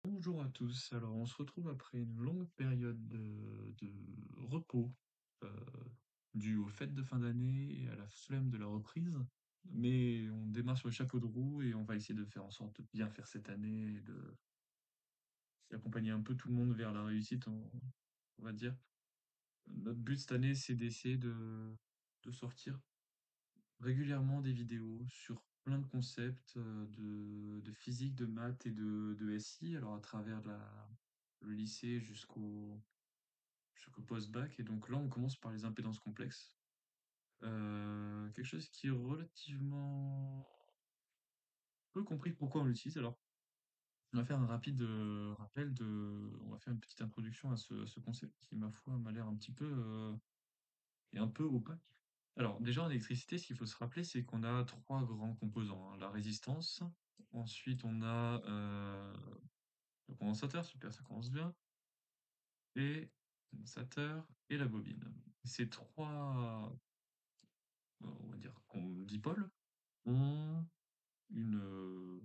Bonjour à tous. Alors, on se retrouve après une longue période de repos, euh, due aux fêtes de fin d'année et à la flemme de la reprise. Mais on démarre sur le chapeau de roue et on va essayer de faire en sorte de bien faire cette année et d'accompagner un peu tout le monde vers la réussite, on va dire. Notre but cette année, c'est d'essayer de sortir régulièrement des vidéos sur plein de concepts de physique, de maths et de SI, alors à travers le lycée jusqu'au post-bac. Et donc là, on commence par les impédances complexes. Quelque chose qui est relativement peu compris pourquoi on l'utilise. Alors, on va faire un rapide rappel on va faire une petite introduction à ce concept qui, ma foi, m'a l'air un petit peu et un peu opaque. Alors, déjà, en électricité, ce qu'il faut se rappeler, c'est qu'on a trois grands composants, hein. La résistance, ensuite on a le condensateur, super, ça commence bien, et le condensateur et la bobine. Ces trois, on va dire, dipôles ont une, euh,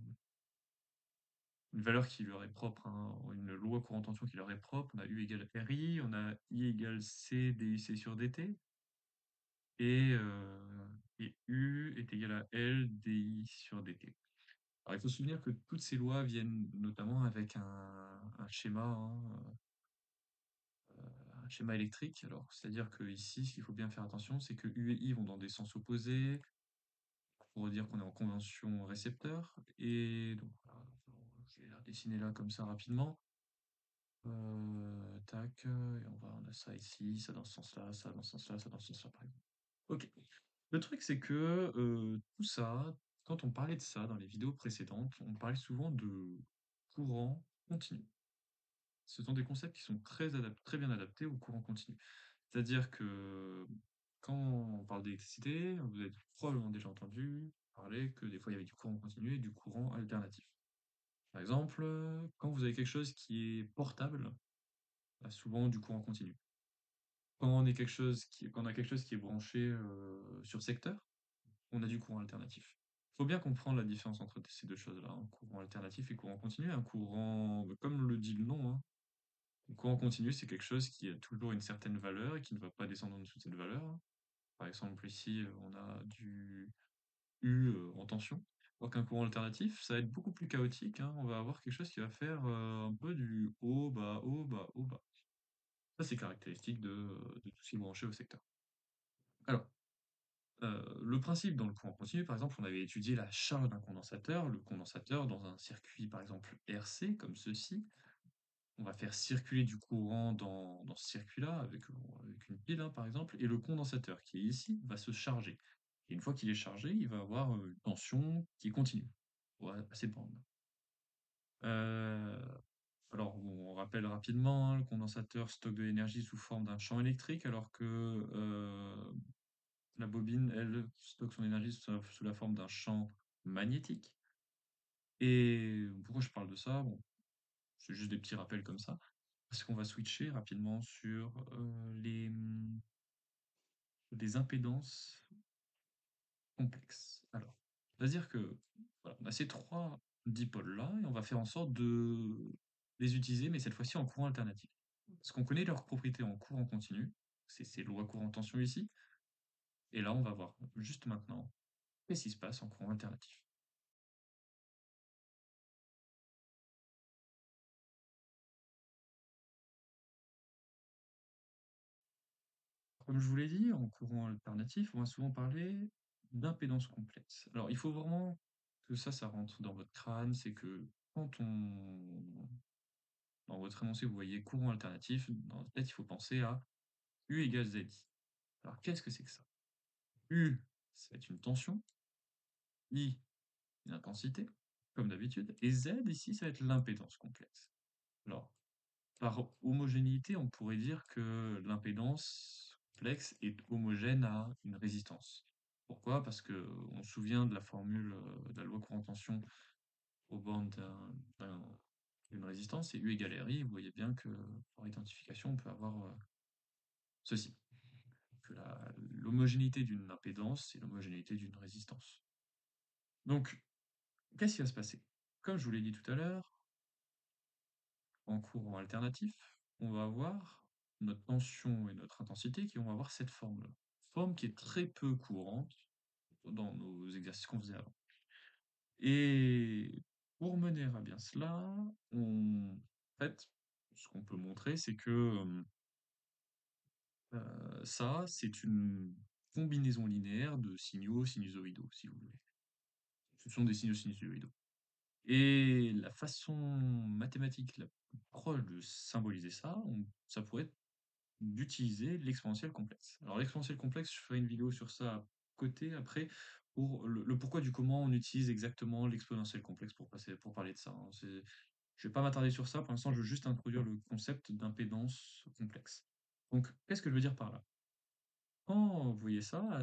une valeur qui leur est propre, hein, une loi courant tension qui leur est propre. On a U égale RI, on a I égale C DIC sur DT, et, euh, et U est égal à L DI sur DT. Alors, il faut se souvenir que toutes ces lois viennent notamment avec un schéma, hein, un schéma électrique. Alors, c'est-à-dire que ici, ce qu'il faut bien faire attention, c'est que U et I vont dans des sens opposés, pour dire qu'on est en convention récepteur. Et donc, voilà, je vais la dessiner là comme ça rapidement. Tac, et on a ça ici, ça dans ce sens-là, ça dans ce sens-là, ça dans ce sens-là, par exemple. Ok. Le truc, c'est que tout ça, quand on parlait de ça dans les vidéos précédentes, on parlait souvent de courant continu. Ce sont des concepts qui sont très bien adaptés au courant continu. C'est-à-dire que quand on parle d'électricité, vous avez probablement déjà entendu parler que des fois il y avait du courant continu et du courant alternatif. Par exemple, quand vous avez quelque chose qui est portable, bah, souvent du courant continu. Quand on a quelque chose qui est branché sur secteur, on a du courant alternatif. Il faut bien comprendre la différence entre ces deux choses-là, hein, courant alternatif et courant continu. Un courant, bah, comme le dit le nom, hein, le courant continu, c'est quelque chose qui a toujours une certaine valeur et qui ne va pas descendre en dessous de cette valeur, hein. Par exemple, ici, on a du U en tension. Alors qu'un courant alternatif, ça va être beaucoup plus chaotique, hein. On va avoir quelque chose qui va faire un peu du haut, bas, haut, bas, haut, bas. Ça, c'est caractéristique de tout ce qui est branché au secteur. Alors, le principe dans le courant continu, par exemple, on avait étudié la charge d'un condensateur. Le condensateur, dans un circuit, par exemple, RC, comme ceci, on va faire circuler du courant dans ce circuit-là avec une pile, hein, par exemple, et le condensateur qui est ici va se charger. Et une fois qu'il est chargé, il va avoir une tension qui est continue, ouais, assez bandes. Euh, alors, bon, on rappelle rapidement, hein, le condensateur stocke de l'énergie sous forme d'un champ électrique, alors que la bobine, elle, stocke son énergie sous la forme d'un champ magnétique. Et pourquoi je parle de ça? Bon, c'est juste des petits rappels comme ça. Parce qu'on va switcher rapidement sur des impédances complexes. Alors, on va dire que voilà, on a ces trois dipôles-là et on va faire en sorte de les utiliser, mais cette fois-ci en courant alternatif. Parce qu'on connaît leurs propriétés en courant continu, c'est ces lois courant tension ici, et là on va voir juste maintenant qu'est-ce qui se passe en courant alternatif. Comme je vous l'ai dit, en courant alternatif, on va souvent parler d'impédance complexe. Alors, il faut vraiment que ça rentre dans votre crâne. C'est que quand dans votre énoncé, vous voyez courant alternatif, dans votre tête, il faut penser à U égale ZI. Alors, qu'est-ce que c'est que ça? U, ça va être une tension. I, une intensité, comme d'habitude. Et Z, ici, ça va être l'impédance complexe. Alors, par homogénéité, on pourrait dire que l'impédance complexe est homogène à une résistance. Pourquoi? Parce que on se souvient de la formule de la loi courant tension aux bornes d'une résistance, c'est U égale RI. Vous voyez bien que par identification, on peut avoir ceci, que l'homogénéité d'une impédance, c'est l'homogénéité d'une résistance. Donc, qu'est-ce qui va se passer? Comme je vous l'ai dit tout à l'heure, en courant alternatif, on va avoir notre tension et notre intensité qui vont avoir cette forme-là. Forme qui est très peu courante dans nos exercices qu'on faisait avant. Et pour mener à bien cela, en fait, ce qu'on peut montrer, c'est que ça, c'est une combinaison linéaire de signaux sinusoïdaux, si vous voulez. Ce sont des signaux sinusoïdaux. Et la façon mathématique la plus proche de symboliser ça, ça pourrait être d'utiliser l'exponentielle complexe. Alors l'exponentielle complexe, je ferai une vidéo sur ça à côté après, pour le pourquoi du comment on utilise exactement l'exponentielle complexe pour parler de ça, hein. Je vais pas m'attarder sur ça, pour l'instant je veux juste introduire le concept d'impédance complexe. Donc qu'est-ce que je veux dire par là? Quand vous voyez ça,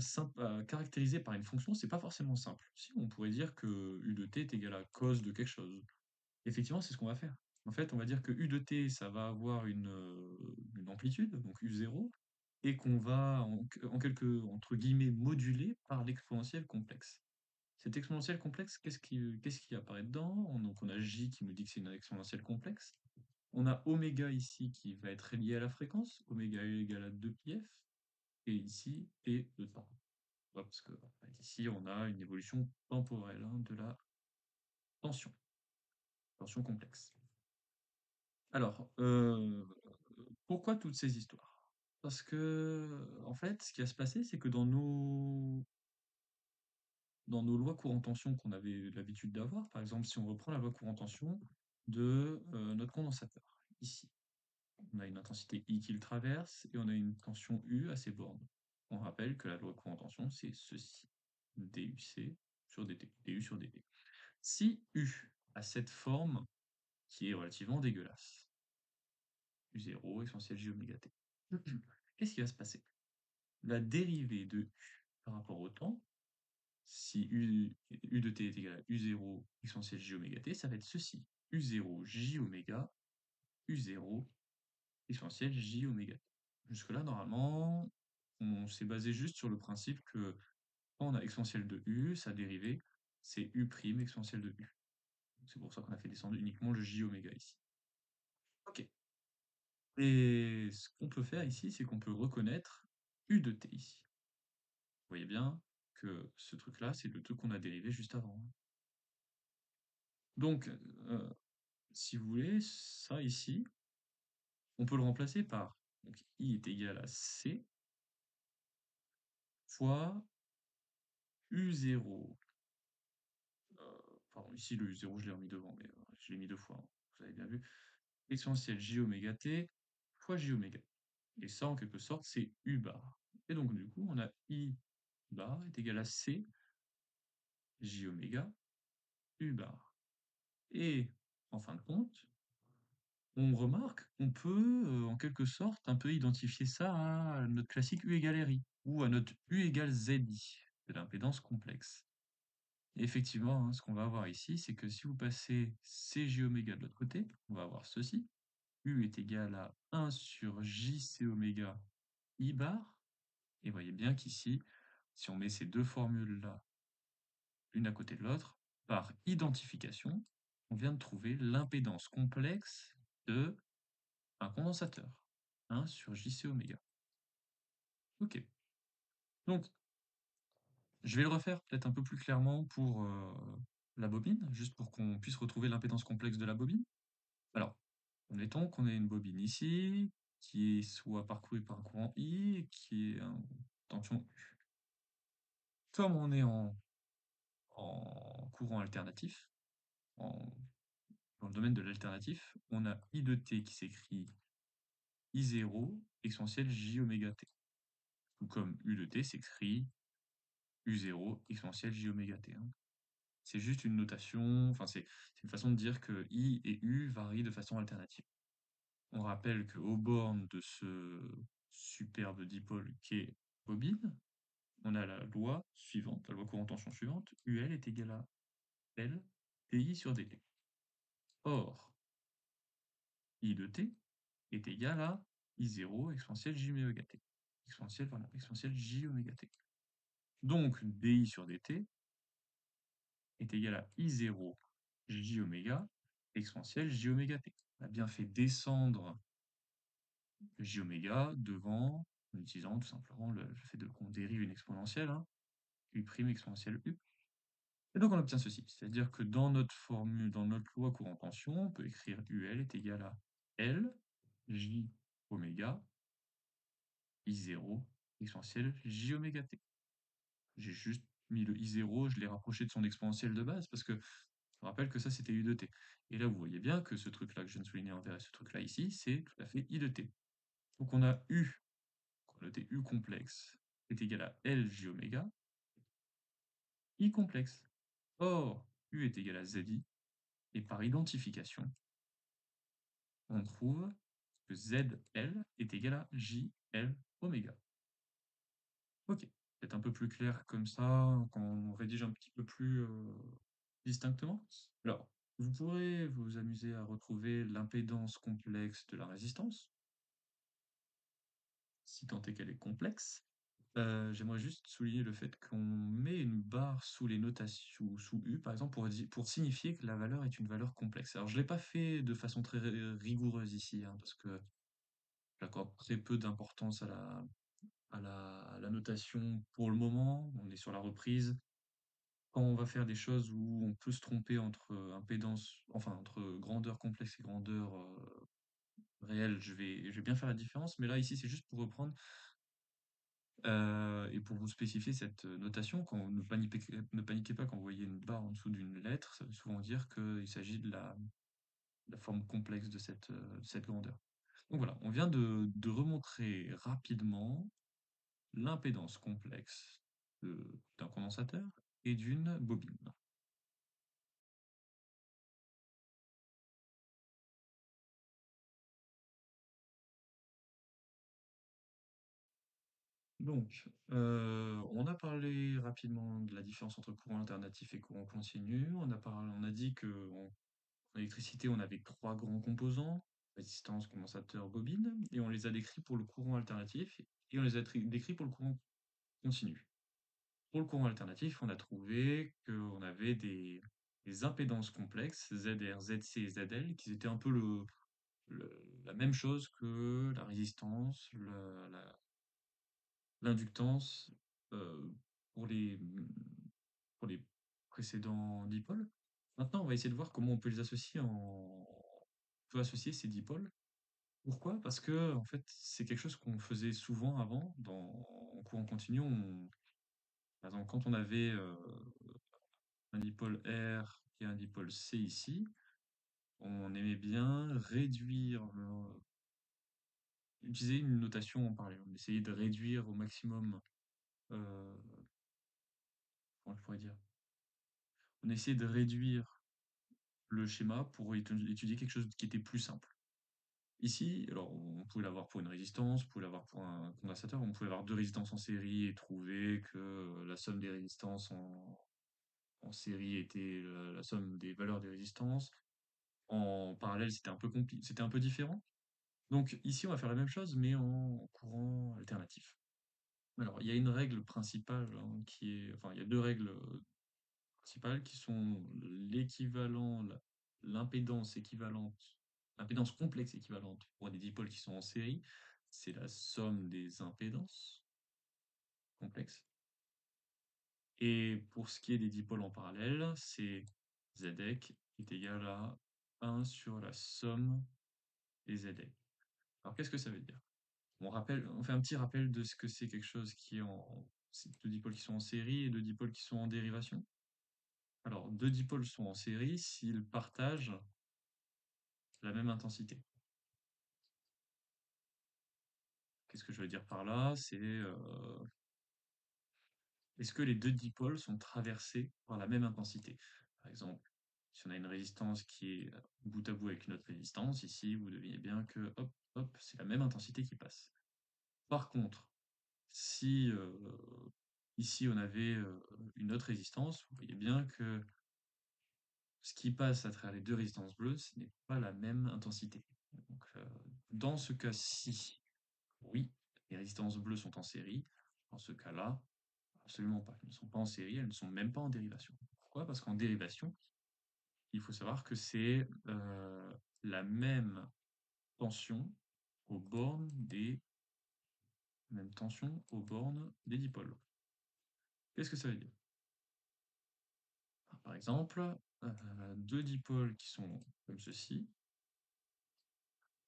caractérisé par une fonction, c'est pas forcément simple. Si on pourrait dire que u de t est égal à cos de quelque chose. Effectivement, c'est ce qu'on va faire. En fait, on va dire que u de t, ça va avoir une amplitude, donc u0, et qu'on va en quelque entre guillemets «moduler» par l'exponentielle complexe. Cette exponentielle complexe, qu'est-ce qui apparaît dedans? Donc on a j qui nous dit que c'est une exponentielle complexe. On a oméga ici qui va être lié à la fréquence, oméga est égal à 2πf, et ici t de temps. Parce que en fait, ici on a une évolution temporelle, hein, de la tension, tension complexe. Alors, pourquoi toutes ces histoires? Parce que, en fait, ce qui va se passer, c'est que dans nos lois courant tension qu'on avait l'habitude d'avoir, par exemple, si on reprend la loi courant tension de, notre condensateur, ici. On a une intensité I qui le traverse et on a une tension U à ses bornes. On rappelle que la loi courant tension, c'est ceci: DUC sur dt, DU sur dt. Si U a cette forme qui est relativement dégueulasse, U0 exponentielle j oméga t, qu'est-ce qui va se passer? La dérivée de U par rapport au temps, si U de t est égal à U0 exponentielle j oméga t, ça va être ceci: U0 j oméga, U0 exponentielle j oméga t. Jusque-là, normalement, on s'est basé juste sur le principe que quand on a exponentielle de U, sa dérivée, c'est U' exponentielle de U. C'est pour ça qu'on a fait descendre uniquement le j oméga ici. Ok. Et ce qu'on peut faire ici, c'est qu'on peut reconnaître U de t ici. Vous voyez bien que ce truc-là, c'est le truc qu'on a dérivé juste avant, hein. Donc, si vous voulez, ça ici, on peut le remplacer par, donc I est égal à C fois U0. Pardon, ici le U0, je l'ai remis devant, mais je l'ai mis deux fois, hein, vous avez bien vu. Exponentielle j oméga t fois j oméga. Et ça, en quelque sorte, c'est U bar. Et donc, du coup, on a I bar est égal à C j oméga U bar. Et en fin de compte, on remarque qu'on peut, en quelque sorte, un peu identifier ça à notre classique U égale RI, ou à notre U égale ZI, de l'impédance complexe. Et effectivement, hein, ce qu'on va avoir ici, c'est que si vous passez CJ oméga de l'autre côté, on va avoir ceci. U est égal à 1 sur JC oméga I bar. Et voyez bien qu'ici, si on met ces deux formules-là, l'une à côté de l'autre, par identification, on vient de trouver l'impédance complexe de un condensateur, 1 sur JC oméga. Ok. Donc, je vais le refaire peut-être un peu plus clairement pour la bobine, juste pour qu'on puisse retrouver l'impédance complexe de la bobine. Alors, admettons qu'on ait une bobine ici, qui soit parcourue par un courant I, et qui est un tension U. Comme on est en courant alternatif, en- dans le domaine de l'alternatif, on a I de t qui s'écrit I0 exponentielle j oméga t. Tout comme U de t s'écrit U0 exponentielle j oméga t, hein. C'est juste une notation, enfin c'est une façon de dire que I et U varient de façon alternative. On rappelle qu'aux bornes de ce superbe dipôle qu'est bobine, on a la loi suivante, la loi courant tension suivante, UL est égal à L DI sur dt. Or, I de t est égal à I0 exponentielle j oméga t. Exponentielle j oméga t. Donc, DI sur dt est égal à I0 j oméga exponentielle j oméga t. On a bien fait descendre j oméga devant, en utilisant tout simplement le fait de qu'on dérive une exponentielle, hein, u' exponentielle u. Et donc on obtient ceci, c'est-à-dire que dans notre formule, dans notre loi courant tension, on peut écrire UL est égal à L J oméga I0 exponentielle J oméga t. J'ai juste mis le I0, je l'ai rapproché de son exponentielle de base parce que je me rappelle que ça c'était U de t. Et là vous voyez bien que ce truc-là que je viens de souligner en vert et ce truc-là ici, c'est tout à fait I de t. Donc on a U, on a noté U complexe est égal à L J oméga I complexe. Or, U est égal à ZI, et par identification, on trouve que ZL est égal à JL oméga. Ok, peut-être un peu plus clair comme ça, quand on rédige un petit peu plus distinctement. Alors, vous pourrez vous amuser à retrouver l'impédance complexe de la résistance, si tant est qu'elle est complexe. J'aimerais juste souligner le fait qu'on met une barre sous les notations, sous U par exemple, pour signifier que la valeur est une valeur complexe. Alors je l'ai pas fait de façon très rigoureuse ici, hein, parce que j'accorde très peu d'importance à la notation pour le moment. On est sur la reprise. Quand on va faire des choses où on peut se tromper entre impédance, enfin entre grandeur complexe et grandeur réelle, je vais bien faire la différence. Mais là ici c'est juste pour reprendre. Et pour vous spécifier cette notation, quand ne paniquez pas quand vous voyez une barre en dessous d'une lettre, ça veut souvent dire qu'il s'agit de la forme complexe de cette grandeur. Donc voilà, on vient de remontrer rapidement l'impédance complexe d'un condensateur et d'une bobine. Donc, on a parlé rapidement de la différence entre courant alternatif et courant continu. On a dit que en électricité, on avait trois grands composants, résistance, condensateur, bobine, et on les a décrits pour le courant alternatif, et on les a décrits pour le courant continu. Pour le courant alternatif, on a trouvé qu'on avait des impédances complexes, ZR, ZC et ZL, qui étaient un peu la même chose que la résistance, l'inductance, pour pour les précédents dipôles. Maintenant, on va essayer de voir comment on peut les associer on peut associer ces dipôles. Pourquoi? Parce que, en fait, c'est quelque chose qu'on faisait souvent avant en courant continu. Par exemple, quand on avait un dipôle R et un dipôle C ici, on aimait bien utiliser une notation en parallèle. On essayait de réduire au maximum, euh, comment je pourrais dire? On essayait de réduire le schéma pour étudier quelque chose qui était plus simple. Ici, alors on pouvait l'avoir pour une résistance, on pouvait l'avoir pour un condensateur, on pouvait avoir deux résistances en série et trouver que la somme des résistances en série était la somme des valeurs des résistances. En parallèle, c'était un peu différent. Donc ici, on va faire la même chose, mais en courant alternatif. Alors, il y a une règle principale hein, enfin, il y a deux règles principales qui sont l'impédance équivalente, l'impédance complexe équivalente pour des dipôles qui sont en série, c'est la somme des impédances complexes. Et pour ce qui est des dipôles en parallèle, c'est ZEC est égal à 1 sur la somme des ZEC. Alors qu'est-ce que ça veut dire? On fait un petit rappel de ce que c'est quelque chose qui est c'est deux dipôles qui sont en série et deux dipôles qui sont en dérivation. Alors, deux dipôles sont en série s'ils partagent la même intensité. Qu'est-ce que je veux dire par là? C'est est-ce que les deux dipôles sont traversés par la même intensité? Par exemple, si on a une résistance qui est bout à bout avec une autre résistance, ici, vous devinez bien que hop, hop, c'est la même intensité qui passe. Par contre, si ici on avait une autre résistance, vous voyez bien que ce qui passe à travers les deux résistances bleues, ce n'est pas la même intensité. Donc, dans ce cas-ci, oui, les résistances bleues sont en série. Dans ce cas-là, absolument pas. Elles ne sont pas en série, elles ne sont même pas en dérivation. Pourquoi? Parce qu'en dérivation, il faut savoir que c'est la même tension aux bornes des même tension aux bornes des dipôles. Qu'est-ce que ça veut dire? Par exemple, deux dipôles qui sont comme ceci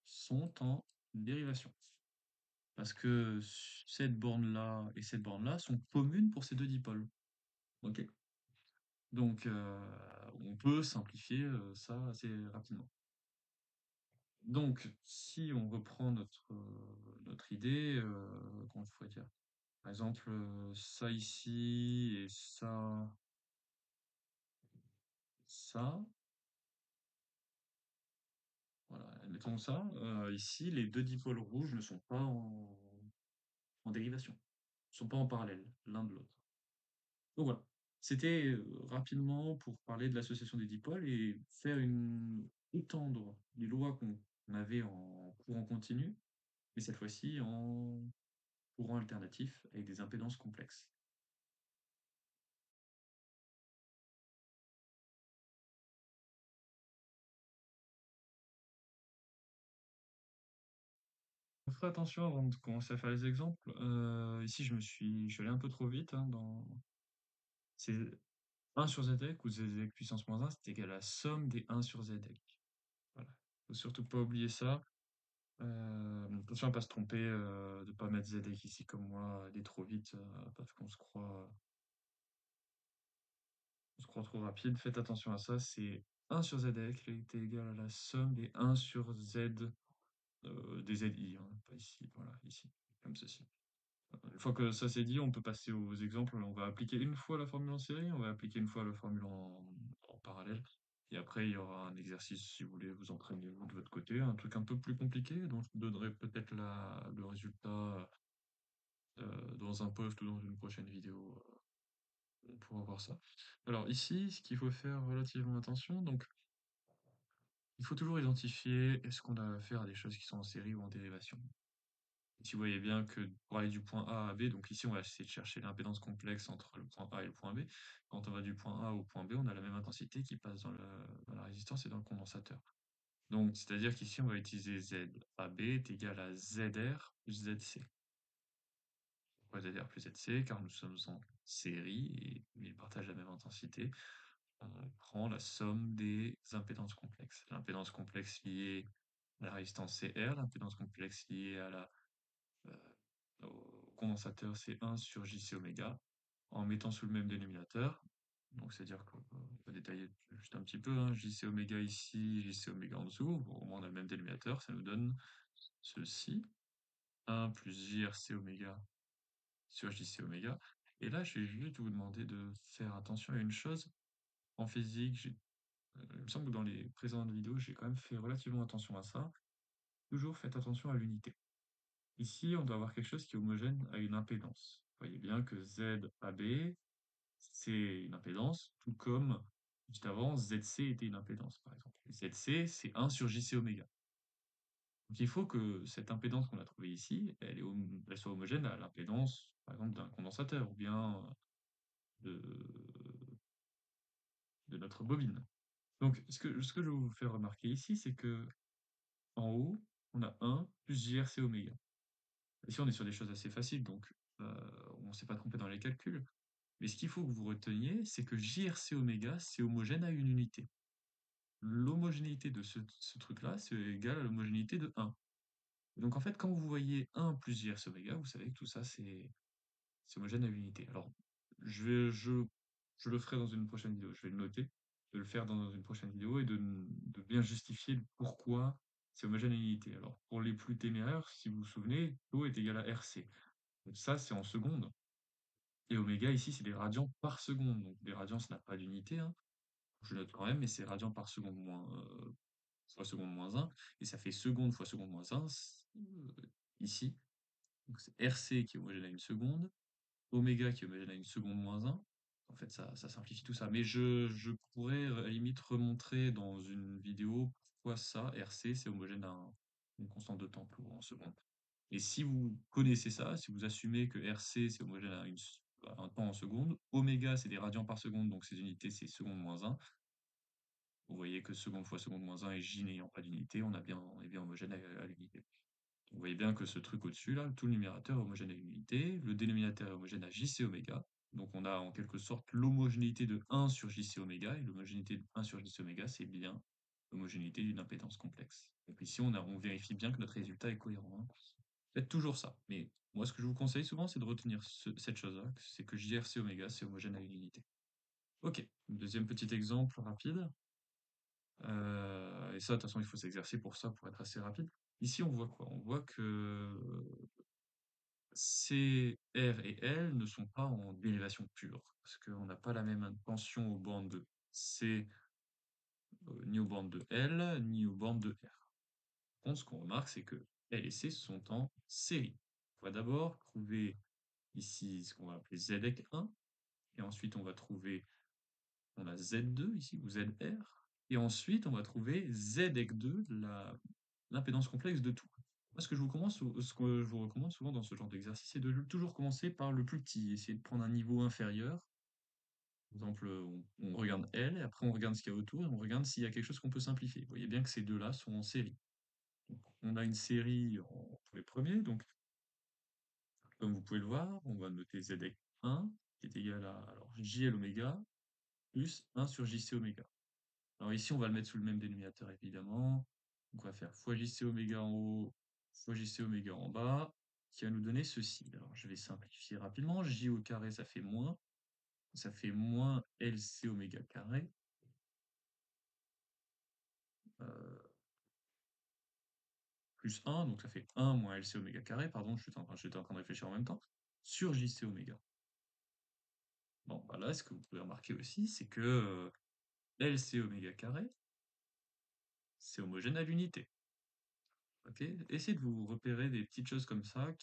sont en dérivation. Parce que cette borne-là et cette borne-là sont communes pour ces deux dipôles. Ok? Donc, on peut simplifier ça assez rapidement. Donc, si on reprend notre idée, comment je pourrais dire? Par exemple, ça ici et ça, voilà, admettons ça. Ici, les deux dipôles rouges ne sont pas en dérivation, ne sont pas en parallèle l'un de l'autre. Donc voilà, c'était rapidement pour parler de l'association des dipôles et étendre les lois qu'on avait en courant continu, mais cette fois-ci en courant alternatif avec des impédances complexes. On fera attention avant de commencer à faire les exemples. Ici, je suis allé un peu trop vite, hein, c'est 1 sur ZX ou ZX puissance moins 1, c'est égal à la somme des 1 sur ZX. Voilà. Faut surtout pas oublier ça. Attention à pas se tromper, de pas mettre ZX ici comme moi, aller trop vite, parce on se croit trop rapide. Faites attention à ça, c'est 1 sur ZX est égal à la somme des 1 sur Z, des ZI, hein, pas ici, voilà, ici, comme ceci. Une fois que ça c'est dit, on peut passer aux exemples. On va appliquer une fois la formule en série, on va appliquer une fois la formule en parallèle. Et après, il y aura un exercice, si vous voulez vous entraîner vous de votre côté, un truc un peu plus compliqué, dont je vous donnerai peut-être le résultat dans un post ou dans une prochaine vidéo. On pourra voir ça. Alors ici, ce qu'il faut faire relativement attention, donc il faut toujours identifier est-ce qu'on a affaire à des choses qui sont en série ou en dérivation. Ici, vous voyez bien que pour aller du point A à B, donc ici, on va essayer de chercher l'impédance complexe entre le point A et le point B. Quand on va du point A au point B, on a la même intensité qui passe dans la résistance et dans le condensateur. Donc, c'est-à-dire qu'ici, on va utiliser ZAB est égal à ZR plus ZC. Pourquoi ZR plus ZC? Car nous sommes en série et ils partagent la même intensité. On prend la somme des impédances complexes. L'impédance complexe liée à la résistance CR, l'impédance complexe liée à au condensateur, c'est 1 sur JC oméga, en mettant sous le même dénominateur. Donc, c'est-à-dire qu'on peut détailler juste un petit peu, hein, JC oméga ici, JC oméga en dessous. Bon, au moins, on a le même dénominateur, ça nous donne ceci. 1 plus JRC oméga sur JC oméga. Et là, je vais juste vous demander de faire attention à une chose. En physique, il me semble que dans les précédentes vidéos, j'ai quand même fait relativement attention à ça. Toujours faites attention à l'unité. Ici, on doit avoir quelque chose qui est homogène à une impédance. Vous voyez bien que ZAB, c'est une impédance, tout comme juste avant, ZC était une impédance, par exemple. Et ZC, c'est 1 sur JC oméga. Donc il faut que cette impédance qu'on a trouvée ici, elle soit homogène à l'impédance, par exemple, d'un condensateur ou bien de, de notre bobine. Donc ce que je vais vous faire remarquer ici, c'est que en haut, on a 1 plus JRC oméga. Ici, on est sur des choses assez faciles, donc on ne s'est pas trompé dans les calculs. Mais ce qu'il faut que vous reteniez, c'est que JRC oméga, c'est homogène à une unité. L'homogénéité de ce truc-là, c'est égal à l'homogénéité de 1. Donc en fait, quand vous voyez 1 plus JRC oméga, vous savez que tout ça, c'est homogène à l'unité. Alors, je vais, je le ferai dans une prochaine vidéo. Je vais le noter, de le faire dans une prochaine vidéo et de bien justifier le pourquoi c'est homogène à l'unité. Alors, pour les plus téméraires, si vous vous souvenez, tau est égal à RC. Donc ça, c'est en secondes. Et oméga, ici, c'est des radians par seconde. Donc, des radians, ça n'a pas d'unité, hein. Je note quand même, mais c'est radians par seconde fois seconde moins 1. Et ça fait seconde fois seconde moins 1, ici. Donc, c'est RC qui est homogène à une seconde, oméga qui est homogène à une seconde moins 1. En fait, ça simplifie tout ça. Mais je pourrais, à la limite, remontrer dans une vidéo pourquoi ça, RC, c'est homogène à une constante de temps pour en seconde. Et si vous connaissez ça, si vous assumez que RC c'est homogène à, à un temps en seconde, oméga c'est des radians par seconde, donc ces unités c'est seconde moins 1, Vous voyez que seconde fois seconde moins un et j n'ayant pas d'unité, on est bien homogène à l'unité. Vous voyez bien que ce truc au-dessus, là, tout le numérateur est homogène à l'unité, le dénominateur est homogène à JC oméga. Donc on a en quelque sorte l'homogénéité de 1 sur JC oméga, et l'homogénéité de 1 sur JC oméga, c'est bien l'homogénéité d'une impédance complexe. Donc ici, on vérifie bien que notre résultat est cohérent, hein. Faites toujours ça. Mais moi, ce que je vous conseille souvent, c'est de retenir cette chose-là, c'est que JRC oméga, c'est homogène à une unité. Ok, deuxième petit exemple rapide. Et ça, de toute façon, il faut s'exercer pour ça, pour être assez rapide. Ici, on voit quoi? On voit que C, R et L ne sont pas en dérivation pure, parce qu'on n'a pas la même tension aux bornes de C, ni aux bornes de L, ni aux bornes de R. Par contre, ce qu'on remarque, c'est que L et C sont en série. On va d'abord trouver ici ce qu'on va appeler ZEC1, et ensuite on va trouver, on a Z2 ici, ou ZR, et ensuite on va trouver ZEC2, l'impédance complexe de tout. Moi, ce que je vous recommande souvent dans ce genre d'exercice, c'est de toujours commencer par le plus petit, essayer de prendre un niveau inférieur. Par exemple, on regarde L, et après on regarde ce qu'il y a autour, et on regarde s'il y a quelque chose qu'on peut simplifier. Vous voyez bien que ces deux-là sont en série. Donc, on a une série pour les premiers, donc comme vous pouvez le voir, on va noter ZX1 qui est égal à alors, JL oméga plus 1 sur JC oméga. Alors ici, on va le mettre sous le même dénominateur, évidemment. Donc on va faire fois JC oméga en haut, fois JC oméga en bas, qui va nous donner ceci. Alors je vais simplifier rapidement. J au carré, ça fait moins LC oméga carré, euh, plus 1, donc ça fait 1 moins LC oméga carré, pardon, j'étais en train de réfléchir en même temps, sur JC oméga. Bon, bah là, ce que vous pouvez remarquer aussi, c'est que LC oméga carré, c'est homogène à l'unité. Ok, essayez de vous repérer des petites choses comme ça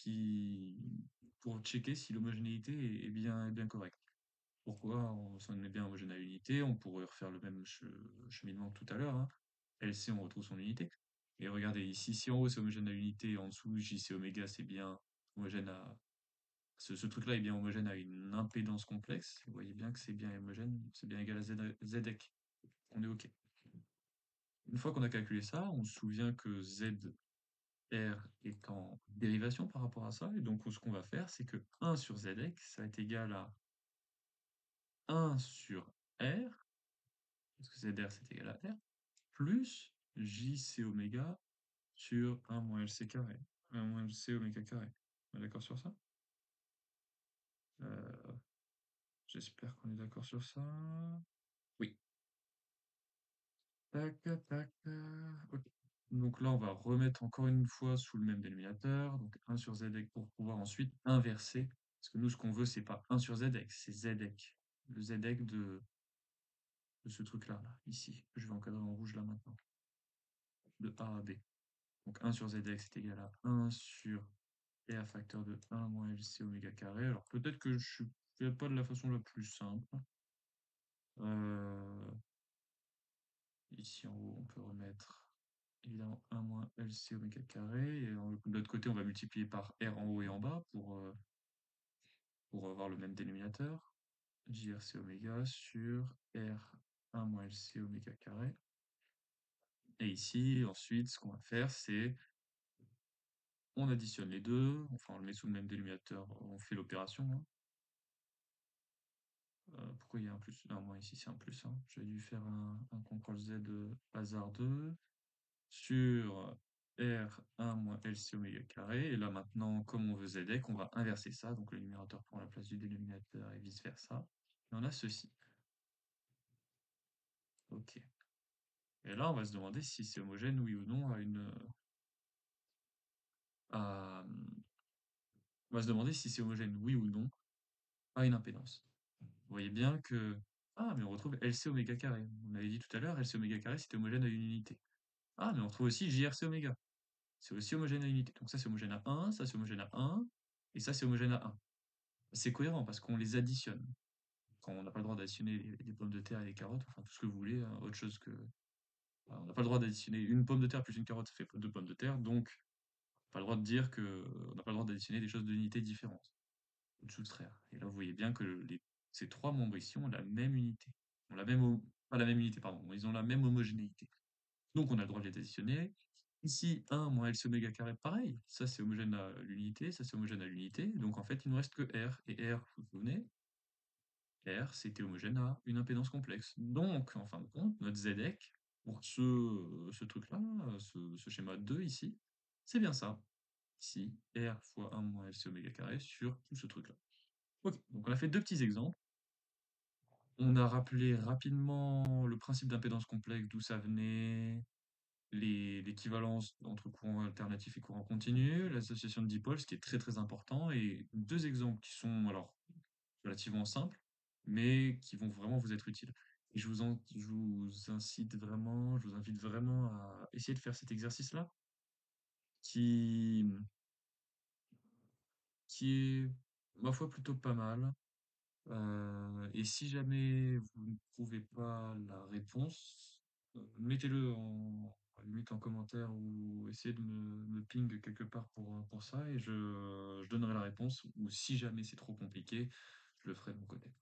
pour checker si l'homogénéité est bien correcte. Pourquoi si on est bien homogène à l'unité, on pourrait refaire le même cheminement que tout à l'heure, hein. LC, on retrouve son unité. Et regardez, ici, si en haut c'est homogène à l'unité, en dessous, JC oméga, c'est bien homogène à. Ce truc-là est bien homogène à une impédance complexe. Vous voyez bien que c'est bien homogène, c'est bien égal à ZEC. On est OK. Une fois qu'on a calculé ça, on se souvient que Z R est en dérivation par rapport à ça, et donc ce qu'on va faire, c'est que 1 sur ZX, ça va être égal à 1 sur R, parce que ZR c'est égal à R, plus JC oméga sur 1 moins LC carré, 1 moins LC oméga carré. On est d'accord sur ça? Euh, J'espère qu'on est d'accord sur ça. Oui. Tac, tac, ok. Donc là, on va remettre encore une fois sous le même dénominateur, donc 1 sur ZX pour pouvoir ensuite inverser. Parce que nous, ce qu'on veut, c'est pas 1 sur ZX, c'est ZX. Le ZX de ce truc-là, là, ici. Je vais encadrer en rouge là maintenant. De A à B. Donc 1 sur ZX est égal à 1 sur R facteur de 1 moins LC oméga carré. Alors peut-être que je ne fais pas de la façon la plus simple. Euh, Ici en haut, on peut remettre évidemment 1 moins LC oméga carré. Et de l'autre côté, on va multiplier par R en haut et en bas pour avoir le même dénominateur. JRC oméga sur R 1 moins LC oméga carré. Et ici, ensuite, ce qu'on va faire, c'est on additionne les deux, enfin on le met sous le même dénominateur, on fait l'opération, hein. Pourquoi il y a un plus? Non, moi ici c'est un plus, hein. J'avais dû faire un CTRL Z hasardeux sur R1 moins LC oméga carré. Et là maintenant, comme on veut ZEC, on va inverser ça. Donc le numérateur prend la place du dénominateur et vice-versa. Et on a ceci. OK. Et là, on va se demander si c'est homogène, oui ou non, on va se demander si c'est homogène, oui ou non, à une impédance. Vous voyez bien que... Ah, mais on retrouve LC oméga carré. On avait dit tout à l'heure, LC oméga carré, c'était homogène à une unité. Ah, mais on trouve aussi JRC oméga. C'est aussi homogène à une unité. Donc ça, c'est homogène à 1, ça, c'est homogène à 1, et ça, c'est homogène à 1. C'est cohérent parce qu'on les additionne. Quand on n'a pas le droit d'additionner les pommes de terre et les carottes, enfin tout ce que vous voulez, hein, autre chose que... Enfin, on n'a pas le droit d'additionner une pomme de terre plus une carotte, ça fait deux pommes de terre, donc on n'a pas le droit de dire que on n'a pas le droit d'additionner des choses d'unité différentes, ou de soustraire. Et là, vous voyez bien que ces trois membres ici ont la même unité, ont la même pas la même unité, pardon, ils ont la même homogénéité. Donc on a le droit de les additionner. Ici, 1 moins L oméga carré, pareil, ça c'est homogène à l'unité, ça c'est homogène à l'unité, donc en fait il ne nous reste que R, et R, vous vous souvenez, R c'était homogène à une impédance complexe. Donc, en fin de compte, notre ZEC, pour ce truc-là, ce schéma 2 ici, c'est bien ça. Ici, R fois 1 moins LC oméga carré sur tout ce truc-là. Ok, donc on a fait deux petits exemples. On a rappelé rapidement le principe d'impédance complexe, d'où ça venait, l'équivalence entre courant alternatif et courant continu, l'association de dipôles, ce qui est très très important, et deux exemples qui sont alors relativement simples, mais qui vont vraiment vous être utiles. Et je vous invite vraiment à essayer de faire cet exercice-là, qui, qui est, ma foi, plutôt pas mal. Et si jamais vous ne trouvez pas la réponse, mettez-le à la limite en commentaire ou essayez de me ping quelque part pour ça et je donnerai la réponse. Ou si jamais c'est trop compliqué, je le ferai de mon côté.